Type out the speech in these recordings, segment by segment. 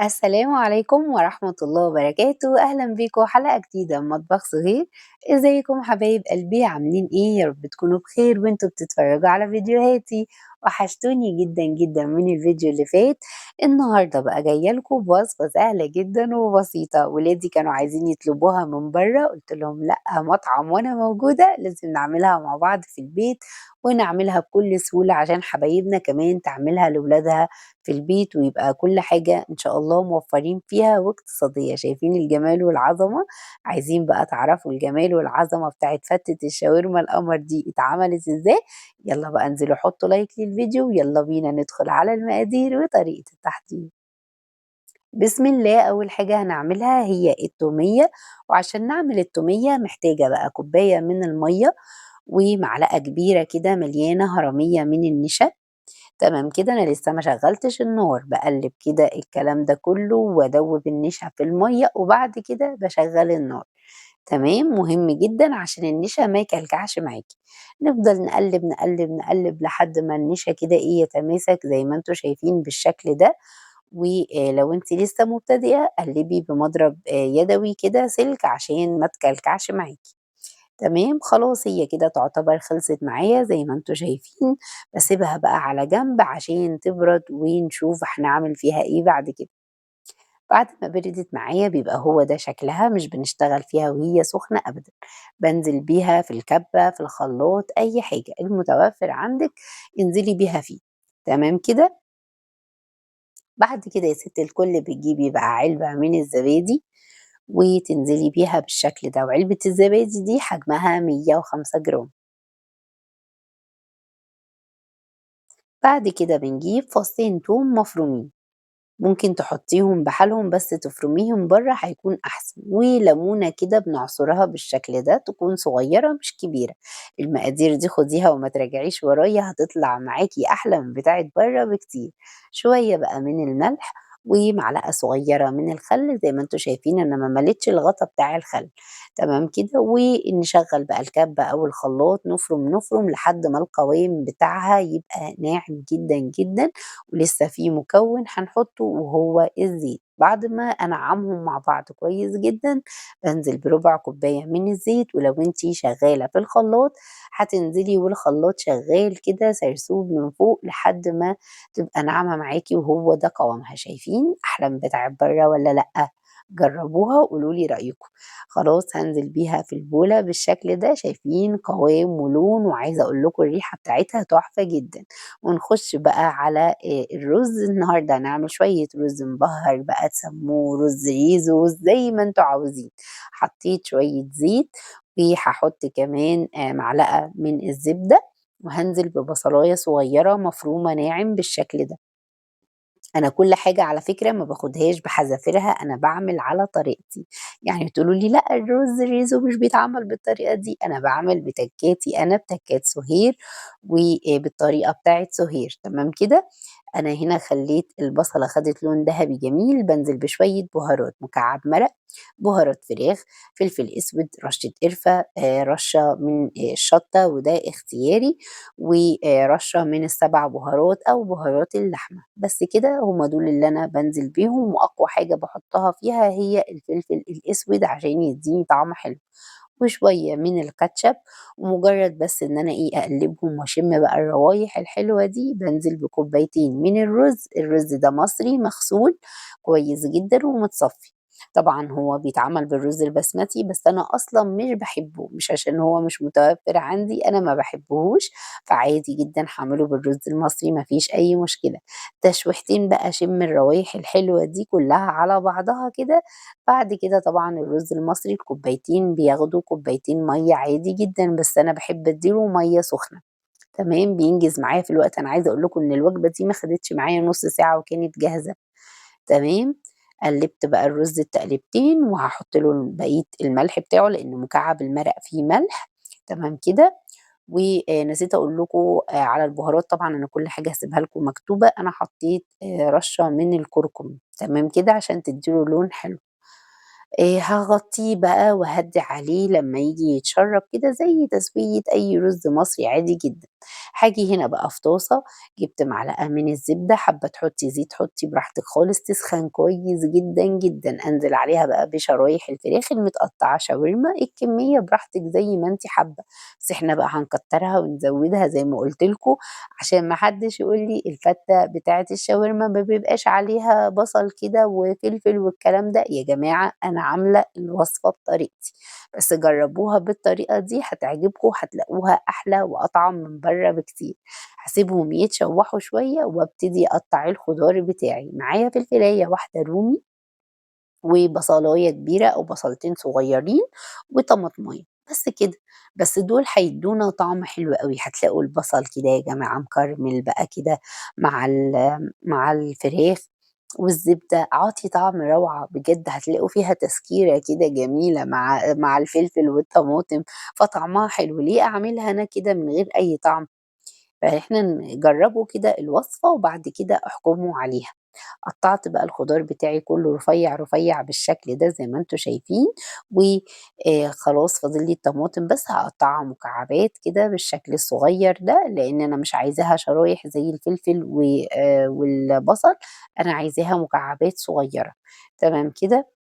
السلام عليكم ورحمة الله وبركاته، أهلا بيكم حلقة جديدة من مطبخ صغير. ازيكم حبايب قلبي؟ عاملين ايه؟ يا رب تكونوا بخير وانتوا بتتفرجوا على فيديوهاتي. وحشتوني جدا جدا من الفيديو اللي فات. النهاردة بقى جاية لكم بوصفة سهلة جدا وبسيطة. ولادي كانوا عايزين يطلبوها من بره، قلت لهم لا، مطعم وانا موجودة لازم نعملها مع بعض في البيت، ونعملها بكل سهولة عشان حبايبنا كمان تعملها لولادها في البيت، ويبقى كل حاجة إن شاء الله موفّرين فيها واقتصادية. شايفين الجمال والعظمة؟ عايزين بقى تعرفوا الجمال والعظمة بتاعة فتة الشاورما القمر دي اتعملت إزاي؟ يالّا بقى انزلوا حطّوا لايك للفيديو، ويالّا بينا ندخل على المقادير وطريقة التحضير. بسم الله، أول حاجة هنعملها هي التومية. وعشان نعمل التومية محتاجة بقى كوباية من المَيّة، ومعلقة كبيرة كده مليانة هرمية من النشا. تمام كده، أنا لسه ما شغّلتش النار، باقلّب كده الكلام ده كلّه وادوّب النشا في المَيّة، وبعد كده باشغّل النار. تمام، مهم جدًا عشان النشا ما يكلكعش معاكِ. نفضل نقلّب، نقلّب، نقلّب لحد ما النشا كده يتماسك زي ما أنتم شايفين بالشكل ده. لو أنتِ لسه مبتدئة قلّبي بمضرب يدوي كده سلك عشان ما تكلكعش معاكِ. تمام، خلاص هي كده تعتبر خلصت معايا زي ما أنتم شايفين. باسيبها بقى على جنب عشان تبرد ونشوف هنعمل فيها إيه بعد كده. بعد ما بردت معايا بيبقى هو ده شكلها، مش بنشتغل فيها وهي سخنة أبدًا. بانزل بيها في الكبة، في الخلاط، أي حاجة المتوفر عندِك انزلي بيها فيه. تمام كده؟ بعد كده يا ستي الكل بتجيبي بقى علبة من الزبادي وتنزلي بيها بالشكل ده، وعلبة الزبادي دي حجمها 105 جرام. بعد كده بنجيب فصين توم مفرومين، ممكن تحطيهم بحالهم بس تفرميهم بره هيكون أحسن، وليمونة كده بنعصرها بالشكل ده تكون صغيرة مش كبيرة. المقادير دي خديها وما تراجعيش ورايا، هتطلع معاكي أحلى من بتاعة بره بكتير. شوية بقى من الملح، ومعلقة صغيرة من الخل زي ما انتوا شايفين أنا ما مليتش الغطا بتاع الخل. تمام كده، ونشغل بقى الكبة أو الخلاط نفرم نفرم لحد ما القوام بتاعها يبقى ناعم جدا جدا. ولسه في مكون هنحطه وهو الزيت. بعد ما أنعمهم مع بعض كويس جدًا، بانزل بربع كوباية من الزيت، ولو أنتِ شغالة في الخلاط هتنزلي والخلاط شغال كده سرسوب من فوق لحد ما تبقى ناعمة معاكِ وهو ده قوامها. شايفين أحلى من بتاعة برّه والّا لأ؟ جربوها وقولوا لي رأيكم. خلاص هانزل بيها في البولة بالشكل ده، شايفين قوام ولون، وعايزة أقول لكم الريحة بتاعتها تحفة جدًا. ونخش بقى على الرز. النهارده هنعمل شوية رز مبهر بقى تسموه رز ريزو زي ما أنتم عاوزين. حطيت شوية زيت، وهاحط كمان معلقة من الزبدة، وهانزل ببصلاية صغيرة مفرومة ناعم بالشكل ده. أنا كل حاجة على فكرة ما باخدهاش بحذافيرها، أنا باعمل على طريقتي. يعني تقولوا لي لأ الرز الريزو مش بيتعمل بالطريقة دي، أنا باعمل بتكاتي أنا، بتكات سهير، وبالطريقة بتاعة سهير. تمام كده؟ أنا هنا خلّيت البصلة خدت لون دهبي جميل، بانزل بشوية بهارات، مكعب مرق، بهارات فراخ، فلفل أسود، رشة قرفة، رشة من الشطة وده اختياري، ورشة من ال7 بهارات أو بهارات اللحمة. بس كده هم دول اللي أنا بانزل بيهم، وأقوى حاجة باحطها فيها هي الفلفل الأسود عشان يدّيني طعم حلو. وشوية من الكاتشب. ومجرد بس إن أنا أقلّبهم وأشم بقى الروايح الحلوة دي، بانزل بكوبايتين من الرز. الرز ده مصري مغسول كويس جدًا ومتصفّي. طبعًا هو بيتعمل بالرز البسمتي، بس أنا أصلًا مش باحبه، مش عشان هو مش متوفر عندي، أنا ما باحبهوش، فعادي جدًا هاعمله بالرز المصري ما فيش أي مشكلة. تشويحتين بقى أشم الروايح الحلوة دي كلها على بعضها كده. بعد كده طبعًا الرز المصري الكوبايتين بياخدوا كوبايتين مَيّة عادي جدًا، بس أنا باحب أدّي له مَيّة سخنة. تمام، بينجز معايا في الوقت. أنا عايزة أقول لكم إن الوجبة دي ما خدتش معايا نُص ساعة وكانت جاهزة. تمام، قلّبت بقى الرز التقليبتين وهاحط له بقية الملح بتاعه لإن مكعب المرق فيه ملح. تمام كده. ونسيت أقول لكم على البهارات. طبعًا أنا كل حاجة هاسيبها لكم مكتوبة. أنا حطيت رشة من الكركم. تمام كده، عشان تدّي له لون حلو. هاغطّيه بقى وأهدّي عليه لمّا ييجي يتشرّب كده زي تسوية أي رُز مصري عادي جدًا. هاجي هنا بقى في طاسة، جِبت معلقة من الزبدة، حابة تحطّي زيت حطّي براحتِك خالص، تسخن كويس جدًا، جدًا، أنزل عليها بقى بشرايح الفراخ المتقطّعة شاورما، الكمية براحتِك زي ما أنتِ حابة، بس إحنا بقى هنكتّرها ونزوّدها زي ما قُلت لكم عشان ما حدّش يقول لي الفتّة بتاعة الشاورما ما بيبقاش عليها بصل كده وفلفل والكلام ده، يا جماعة أنا عاملة الوصفة بطريقتي، بس جرّبوها بالطريقة دي هتعجبكم وهتلاقوها أحلى وأطعم من برّه بكتير. هاسيبهم يتشوّحوا شوية وابتدي أقطّع الخضار بتاعي، معايا فلفلاية واحدة رومي وبصلاية كبيرة أو بصلتين صغيّرين وطماطماية، بس كده، بس دول هيدّونا طعم حلو أوي، هتلاقوا البصل كده يا جماعة مكرمل بقى كده مع الفراخ والزبدة، عاطي طعم روعة بجد، هتلاقوا فيها تسكيرة كده جميلة مع الفلفل والطماطم، فطعمها حلو، ليه أعملها أنا كده من غير أي طعم؟ فإحنا جرّبوا كده الوصفة وبعد كده احكموا عليها. قطّعت بقى الخضار بتاعي كلّه رفيّع، رفيّع بالشكل ده زي ما أنتم شايفين، و خلاص فاضل لي الطماطم بس هاقطّعها مكعبات كده بالشكل الصغيّر ده، لإن أنا مش عايزاها شرايح زي الفلفل والبصل، أنا عايزاها مكعبات صغيّرة، تمام كده؟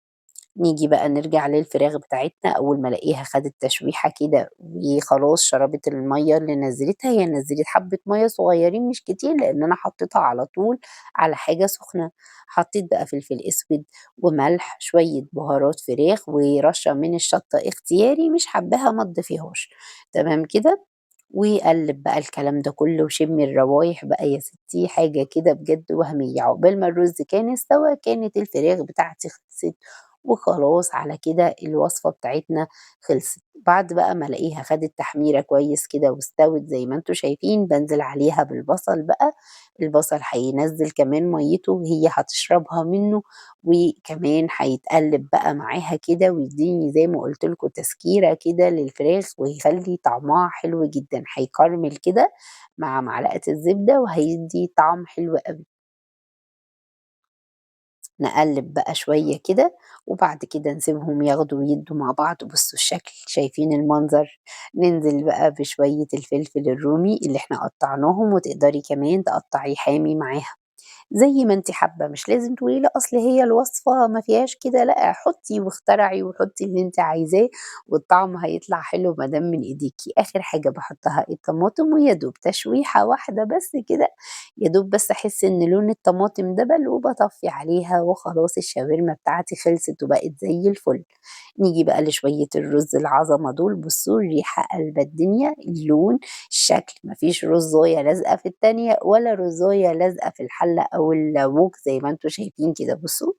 نيجي بقى نرجع للفراخ بتاعتنا أول ما ألاقيها خدت تشويحة كده وخلاص شربت المَيّة اللي نزّلتها، هي نزّلت حبّة مَيّة صغيّرين مش كتير لإن أنا حطيتها على طول على حاجة سخنة، حطيت بقى فلفل أسود وملح، شوية بهارات فراخ ورشة من الشطة اختياري مش حاباها ما تضيفيهاش، تمام كده؟ وقلِّب بقى الكلام ده كُلّه وشمّي الروايح بقى يا ستّي حاجة كده بجد وهميّة، عقبال ما الرُز كان استوى كانت الفراخ بتاعتي خلصت وخلاص على كده الوصفة بتاعتنا خلصت. بعد بقى ما ألاقيها خدت تحميرة كويس كده واستوت زي ما أنتم شايفين، بانزل عليها بالبصل بقى، البصل هينزّل كمان مَيّته وهي هتشربها منّه وكمان هيتقلّب بقى معاها كده ويدّيني زي ما قُلت لكم تسكيرة كده للفراخ ويخلّي طعمها حلو جدًا، هيكرمل كده مع معلقة الزبدة وهيدّي طعم حلو أوي. نقلّب بقى شوية كده، وبعد كده نسيبهم ياخدوا ويدّوا مع بعض، بُصّوا الشكل، شايفين المنظر، ننزل بقى بشوية الفلفل الرومي اللي إحنا قطّعناهم وتقدري كمان تقطّعيه حامي معاها. زي ما أنتِ حابة، مش لازم تقولي لأ أصل هي الوصفة ما فيهاش كده، لأ حُطّي واخترعي وحُطّي اللي أنتِ عايزاه والطعم هيطلع حلو ما دام من إيديكِ. آخر حاجة باحطها الطماطم ويا دوب تشويحة واحدة بس كده، يا دوب بس أحس إن لون الطماطم دَبَل وباطفّي عليها وخلاص الشاورما بتاعتي خلصت وبقت زي الفل. نيجي بقى لشوية الرز العظمة دول، بُصّوا الريحة قالبة الدنيا، اللون، الشكل، ما فيش رُزاية لازقة في التانية ولا رُزاية لازقة في الحلة أو الوok زي ما أنتم شايفين كده بُصّوا،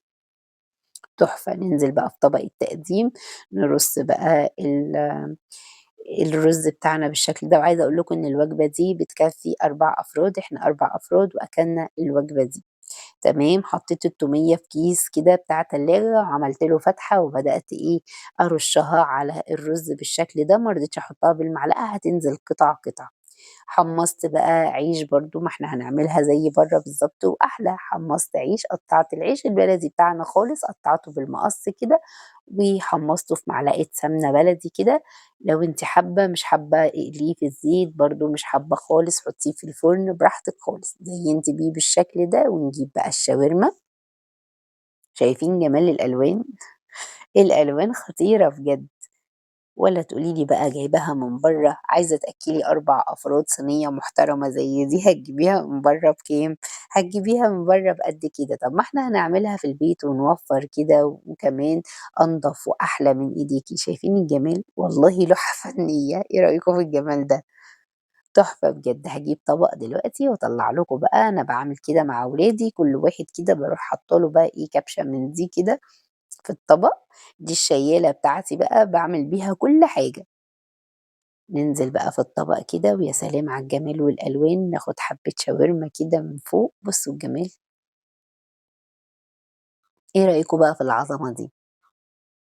تحفة. ننزل بقى في طبق التقديم، نرُص بقى الرز بتاعنا بالشكل ده، وعايزة أقول لكم إن الوجبة دي بتكفّي 4 أفراد، إحنا 4 أفراد وأكلنا الوجبة دي. تمام، حطيت التومية في كيس كده بتاع تلاجة وعملت له فتحة وبدأت إيه، أرُشّها على الرز بالشكل ده، ما رضيتش أحطها بالمعلقة هتنزل قطع، قطع. حمّصت بقى عيش برضه، ما إحنا هنعملها زي برّه بالضبط وأحلى، حمّصت عيش، قطّعت العيش البلدي بتاعنا خالص، قطّعته بالمقص كده وحمّصته في معلقة سمنة بلدي كده، لو أنتِ حابة، مش حابة اقليه في الزيت، برضه مش حابة خالص حطّيه في الفرن براحتك خالص، زيّنتِ بيه بالشكل ده ونجيب بقى الشاورما، شايفين جمال الألوان؟ الألوان خطيرة بجد. ولا تقولي لي بقى جايباها من برّه، عايزة تأكّلي 4 أفراد صينية محترمة زي دي هتجيبيها من برّه بكام؟ هتجيبيها من برّه بقد كده، طب ما إحنا هنعملها في البيت ونوفّر كده وكمان أنضف وأحلى من إيديكِ، شايفين الجمال؟ والله لوحة فنية، إيه رأيكم في الجمال ده؟ تحفة بجد، هاجيب طبق دلوقتي وأطلّع لكم بقى أنا باعمل كده مع ولادي، كل واحد كده باروح حاطة له بقى إيه كبشة من دي كده في الطبق، دي الشيّالة بتاعتي بقى باعمل بيها كل حاجة. ننزل بقى في الطبق كده ويا سلام على الجمال والألوان، ناخد حبة شاورما كده من فوق، بصوا الجمال، إيه رأيكم بقى في العظمة دي؟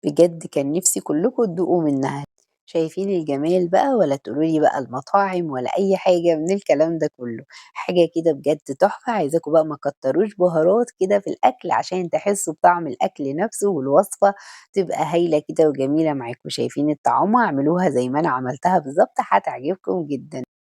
بجد كان نفسي كلكم تدوقوا منها. شايفين الجمال بقى والّا تقولوا لي بقى المطاعم والّا أي حاجة من الكلام ده كله؟ حاجة كده بجد تحفة، عايزاكم بقى ما تكتروش بهارات كده في الأكل عشان تحسوا بطعم الأكل نفسه، والوصفة تبقى هايلة كده وجميلة معاكم. شايفين الطعامة اعملوها زي ما أنا عملتها بالضبط هتعجبكم جدًا.